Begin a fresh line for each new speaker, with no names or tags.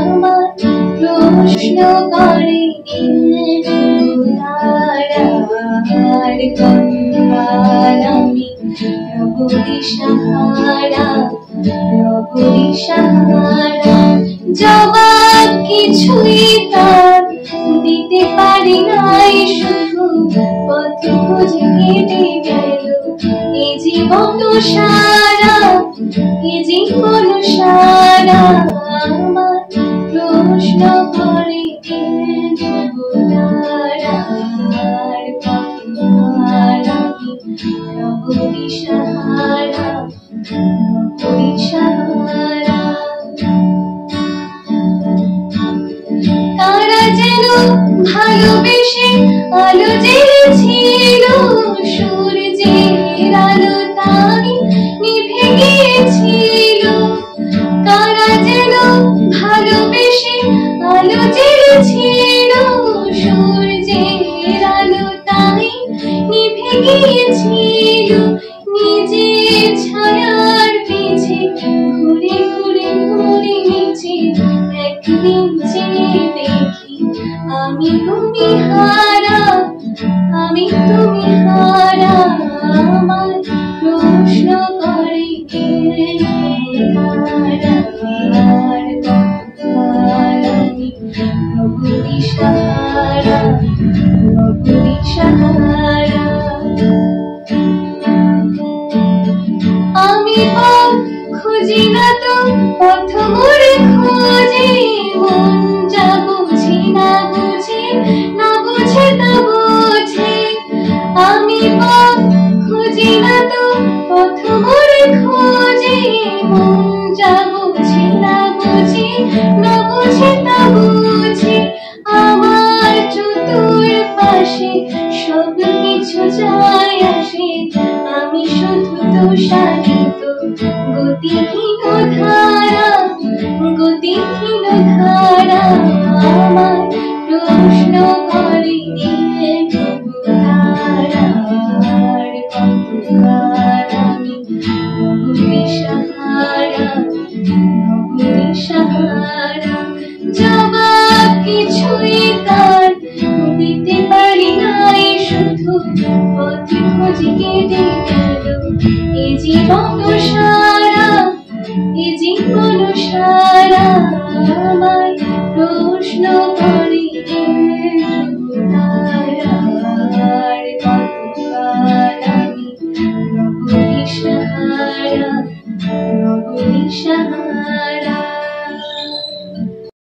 আমার প্রশ্ন করে তারার কঙ্কাল আমি রব দিশাহারা রব দিশাহারা জবাব কিছুই তার দিতে পারি নাই শুধু পথ খুঁজে কেটে গেল এ জীবন সারা এ জীবন সারা আমার প্রশ্ন করে তারার কঙ্কাল আমি রব দিশাহারা রব দিশাহারা তারা যেন ভালোবেসে আলো জ্বেলেছিল সূর্যের আলো তাই নিভে গিয়েছিল তারা যেন ভালোবেসে আলো জ্বেলেছিল সূর্যের আলো তাই নিভে গিয়েছিল নিজের ছায়ার পিছে ঘুরে ঘুরে ঘুরে নিচে একদিন চেয়ে দেখি আমি তুমি হারা আমি তুমি হারা আমার প্রশ্ন করে তারার কঙ্কাল আমি রব দিশাহারা রব দিশাহারা আমি পথ খুঁজি না তো পথ মোরে খোঁজে মন যা বুঝি না বুঝে না বুঝে তা বুঝে আমি পথ খুঁজি না তো পথ মোরে খোঁজে মন যা বুঝি না বুঝে না বুঝে তা বুঝে আমার চতুর্পাশে সব কিছু যায় আসে আমি শুধু তুষারিত গতিহীন ধারা গতিহীন ধারা আমার প্রশ্ন করে তারার কঙ্কাল আমি রব দিশাহারা রব দিশাহারা জবাব কিছুই তার দিতে পারি নাই শুধু পথ খুঁজে কেটে গেল এ জীবন সারা এ জীবন সারা আমার প্রশ্ন করে তারার কঙ্কাল আমি রব দিশাহারা রব দিশাহারা।